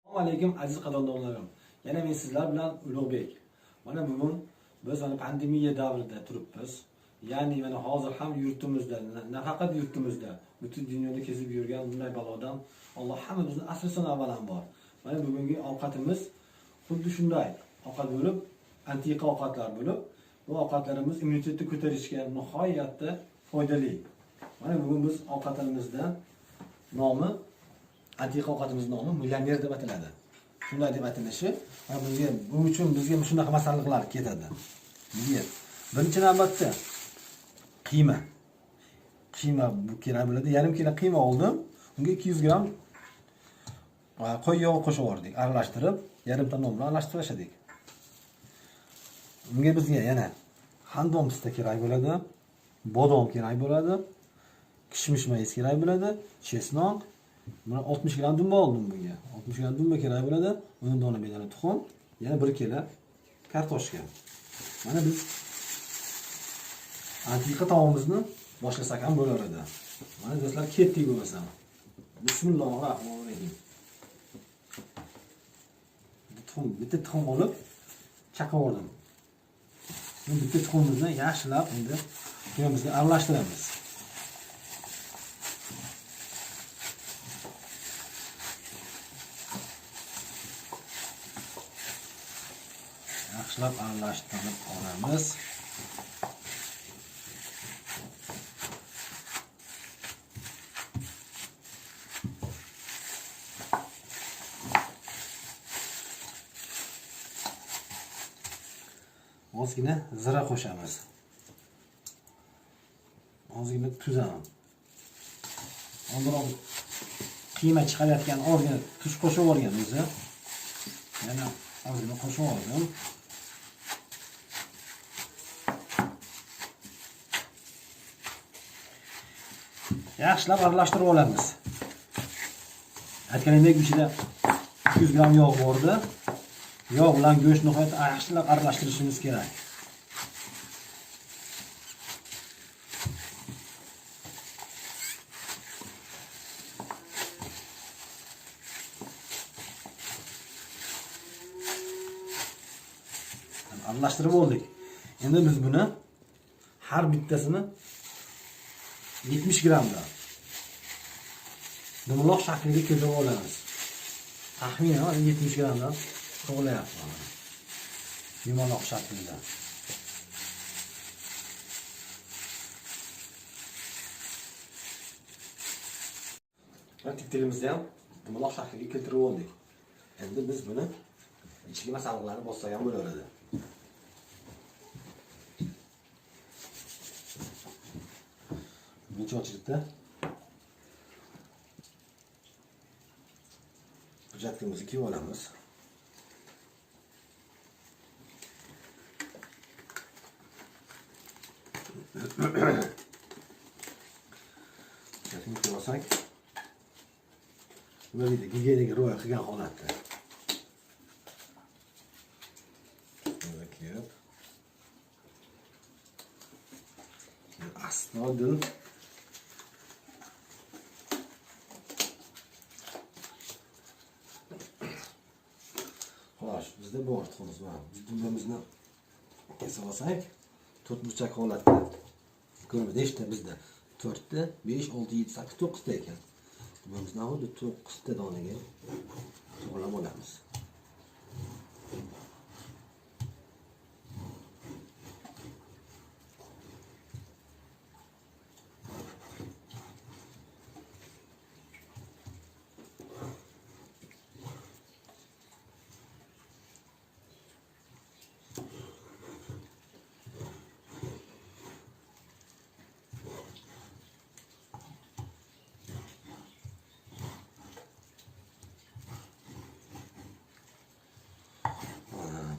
Assalomu alaykum aziz qadrdonlarim. Yana men sizlar bilan Ulug'bek. Mana bugun biz pandemiya davrida turibmiz. Ya'ni mana hozir ham yurtimizda, nafaqat yurtimizda, butun dunyoda kezib yurgan bunday balodan Alloh hammamizni asrasin avvalambor. Mana bugungi ovqatimiz xuddi shunday ovqat bo'lib, antiqa ovqatlar bo'lib, bu ovqatlarimiz immunitetni ko'tarishga nihoyatda foydali. Mana bugun biz ovqatlarimizdan nomi antiqa ovqatimizning nomi millioner deb ataladi. Shunday deb atalishi, bu uchun bizga shunaqa masalliqlar ketadi. Birinchi navbatda qiyma. Qiyma bu kerak bo'ladi. Yarim kilo qiyma oldim. Unga 200 gram qo'y yog'i qo'shib yubordik. Aralashtirib, yarimta non bilan aralashtirib. Unga bizga yana handon pista kerak bo'ladi, bodom kerak bo'ladi, kishmish mayiz kerak bo'ladi, chesnok. Mana 60 gram dumba oldim bunga. 60 gram dumba kerak bo'ladi, 10 dona bedana tuxum, yana 1 kilo kartoshka. Mana biz antiqa taomimizni boshlasak ham bo'laveradi. Mana do'stlar, ketdik bo'lmasam. Bismillahirrohmanirrohim. Bitta tuxum olib chaqaverdim. Bitta tuxumimizni yaxshilab endi quyamizga aralashtiramiz. Yaxshilab aralashtirib olamiz. Ozgina zira qo'shamiz. Ozgina tuz ham. Oldinroq qiyma chiqarayotgan ozgina tuz qo'shib yuborganmiz. Yana ozgina qo'shib oldim. Yaxshilab aralashtirib olamiz. Aytganimdek ichida 200 gram yog' bordi. Yog' bilan go'sht nihoyat yaxshilab aralashtirishimiz kerak. Aralashtirib oldik. Endi biz buni har bittasini 70 gramdan dumaloq shakliga keltirib olamiz. Taxminan 70 gramdan to'g'layapman. Dumaloq shaklida. Tiktilimizni ham dumaloq shakliga keltirib oldik. Endi biz buni ichiga masalliqlarni bossak ham bo'laveradi. Birinchi ochlikda hujjatimizni kiyib olamiz. Hujjatimizni kiyib olsak, nima deydi, gigiyeniga rioya qilgan holatda. Buni kiyib, asnodil bizda bor tuxumimiz bor. Dumbamizni kesib olsak, 4 burchak holatda. Ko'rib, nechta bizda? 4 ta, 5, 6, 7, 8, 9 ta ekan. Dumbamizni xuddi 9 ta donaga to'g'rilab olamiz.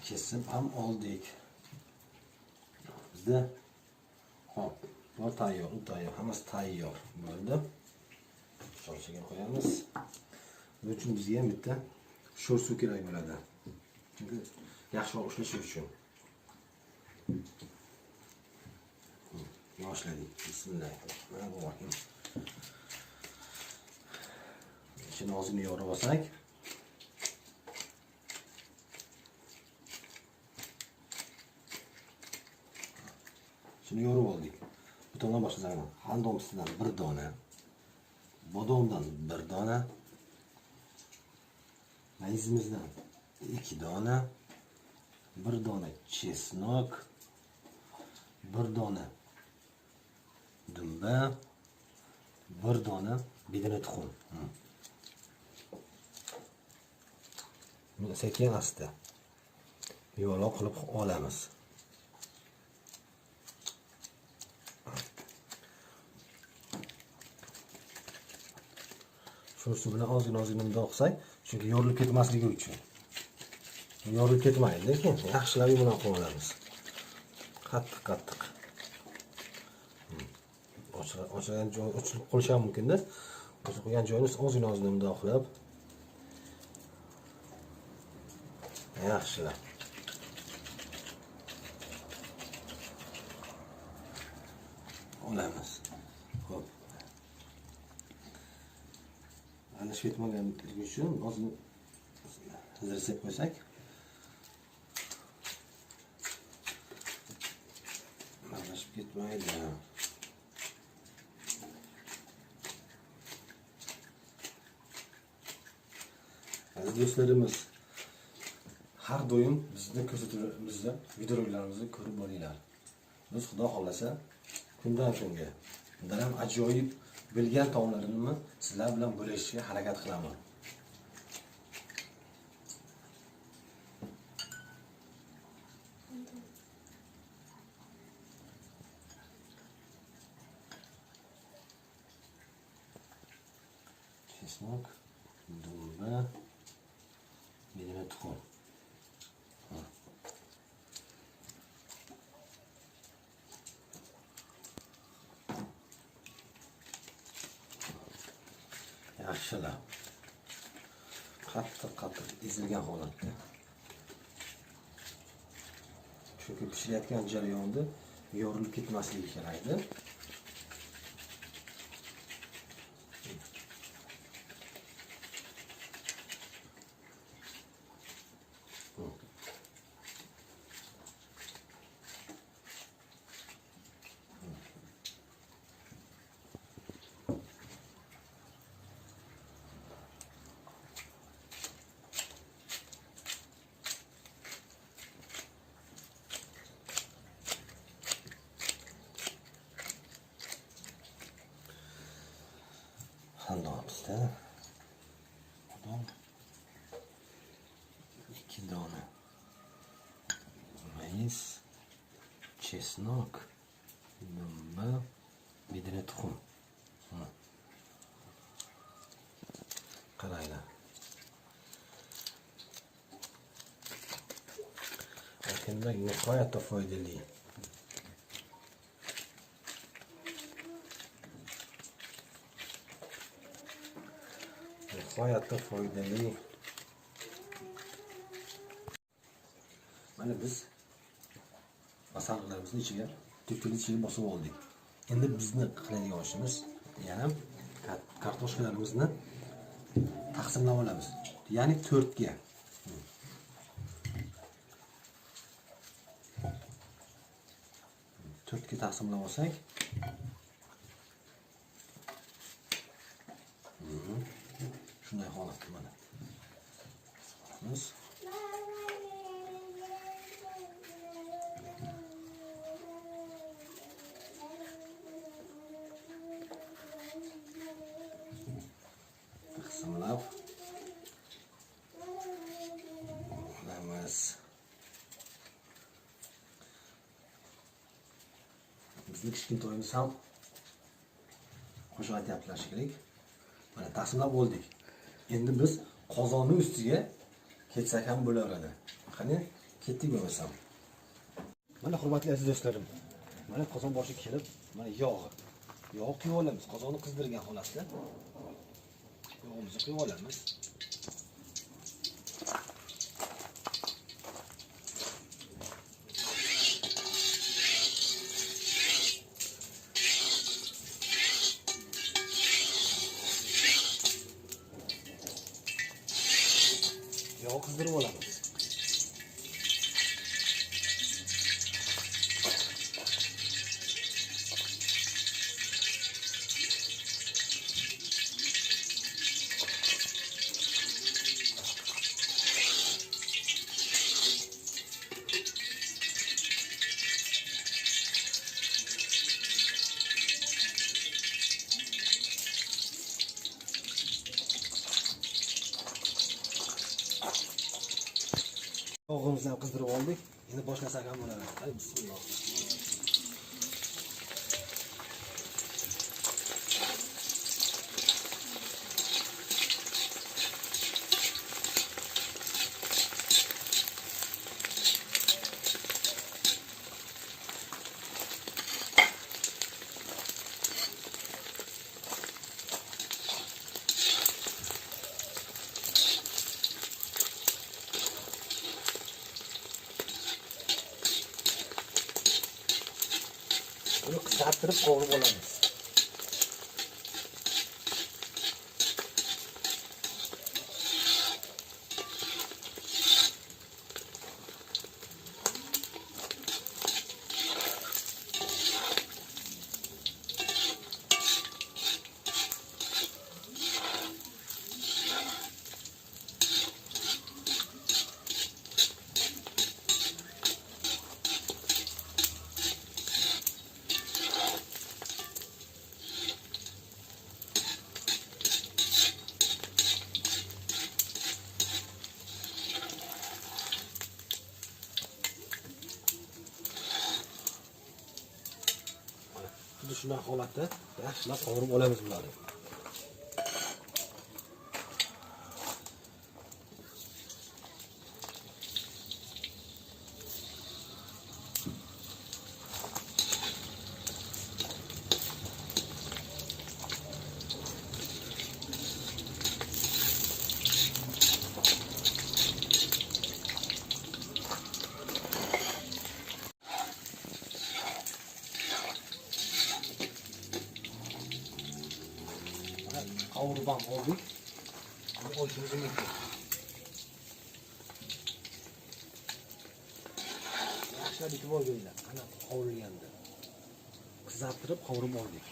Kesib ham oldik. Bizda hop, bu tayyor, u tayyor, hammasi tayyor bo'ldi. Shorchaga qo'yamiz. Buning uchun bizga ham bitta sho'r suv kerak bo'ladi. Chunki yaxshiroq ushlashi uchun. Boshladik. Bismillahirrohmanirrohim. Ichini ozgina yorib olsak, Shuni yorib oldik. Bu tomondan boshlayman. Xandomsidan 1 dona, bodomdan 1 dona, mayizimizdan 2 dona, 1 dona chesnok, 1 dona dumba, 1 dona bedana tuxum. Buni sekin asta yuvarlaq qilib olamiz. Shunisi bilan ozgina mundoq qilsak, chunki yorilib ketmasligi uchun. Yorilib ketmaydi, lekin yaxshilab bilan qo'yib olamiz. Qattiq. Ochilgan joy ochilib qolishi ham mumkin-da. Ochilib qolgan joyini ozgina mundoq qilib yaxshilab olamiz. Xo'p. Aralashib ketmaganligi uchun ozgina zirsak qo'ysak. Aralashib ketmaydi. Aziz do'stlarimiz, har doim bizni ko'rsatuvimizni, videolarimizni ko'rib boringlar. Biz Xudo xolasa kundan kunga bundan ham ajoyib bilgan taomlarimni sizlar bilan bo'lishishga harakat qilaman. Chesnok, dumba, bedana tuxum. Yaxshilab qattiq ezilgan holatda. Chunki pishirayotgan jarayonda yorilib ketmasligi kerakdi. Xandomizda bodom 2 dona, mayiz, chesnok, dumba, bedana tuxum. Qaranglar. Aytgandek, nihoyatda foydali. Nihoyatda foydali. Mana biz masallarimizni ichiga, tepkini ichiga bosib oldik. Endi bizni qiladigan ishimiz yana kartoshkalarimizni taqsimlab olamiz. Ya'ni 4 ga. 4 ga taqsimlab olsak, shunday holatda mana. Biz taqsimlab olamiz. Bizni kichkintoyimiz ham qo'shiq aytyaptilar shekilli. Mana taqsimlab oldik. Endi biz qozonni ustiga ketsak ham bo'laveradi. Qani, ketdik bo'lmasam. Mana hurmatli aziz do'stlarim, mana qozon boshiga kelib, mana yog' quyib olamiz. Qozonni qizdirgan holatda yog'imizni quyib olamiz. Yog' qizdirib olamiz. Og'imizni ham qizdirib oldik. Endi boshlasak ham bo'ladi. Hadi bismillah. Buni qizartirib qovurib olamiz. Xuddi shunday holatda yaxshilab qovurib olamiz bularni. Qovurib ham oldik. Endi olishimiz mumkin. Yaxshilab bitib olganda, ana qovurilganda. Qizartirib qovurib oldik.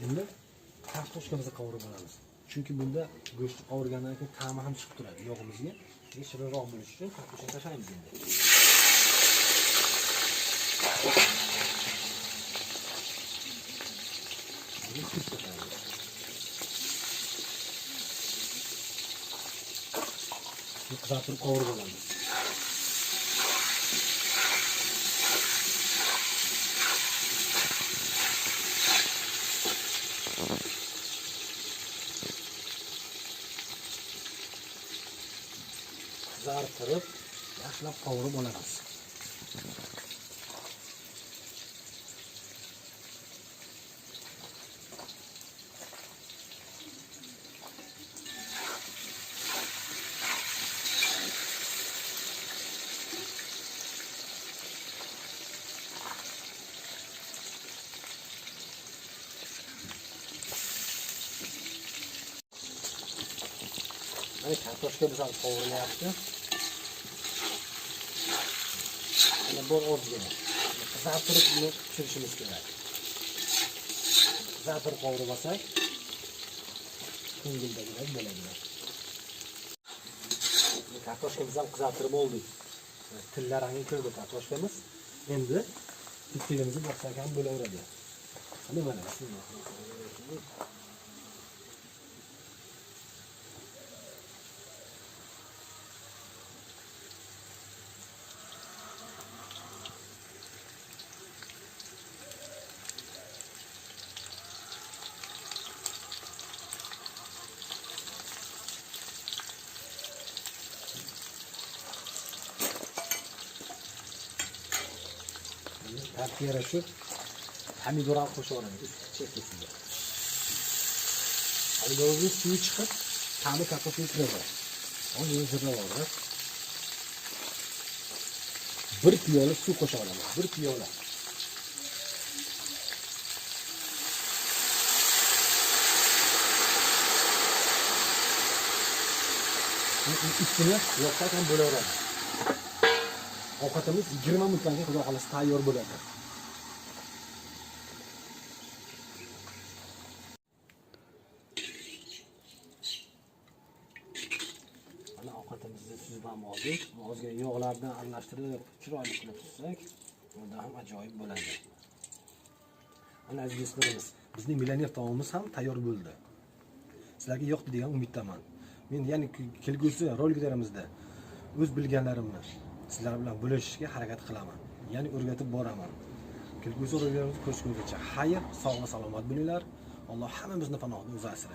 Endi kartoshkamizni qovurib olamiz. Chunki bunda go'shtni qovurgandan keyin ta'mi ham chiqib turadi yog'imizga. Shirinroq bo'lishi uchun kartoshka tashlaymiz endi. Qizartirib qovurib olamiz. Qizartirib yaxshilab qovurib olamiz. Mana kartoshka biz ham qovurilyapti. Mana bu ozgina. Qizartirib uni pishirishimiz kerak. Qizartirib qovurib olsak, ko'ngildagidek bo'ladi. Kartoshkamizni ham qizartirib oldik. Tilla rangi kirdi kartoshkamiz. Endi bitigimizni bossak ham bo'laveradi. Mana bismillah. Tarkiga yarashib pomidor ham qo'shib olamiz chekkasiga. Pomidorning suvi chiqib, ta'mi kartoshkaga kiradi. Uni zirlab olamiz. 1 piyola suv qo'shib olamiz. 1 piyola. Üstüne yopsak ham bo'laveradi. Ovqatimiz 20 minutdan keyin xudo xolasa tayyor bo'ladi. Mana ovqatimizni suzib ham oldik. Ozgina yog'lardan aralashtirib, chiroyli qilib suzsak, bunda ham ajoyib bo'ladi. Mana aziz do'stlarimiz, bizning millioner taomimiz ham tayyor bo'ldi. sizlarga yoqdi degan umiddaman. Men ya'ni kelgusi roliklarimizda o'z bilganlarimni sizlar bilan bo'lishishga harakat qilaman. Ya'ni o'rgatib boraman. Kelgusi roliklarimizni ko'rishguncha xayr, sog' va salomat bo'linglar. Alloh hammamizni panohida o'zi asrasin.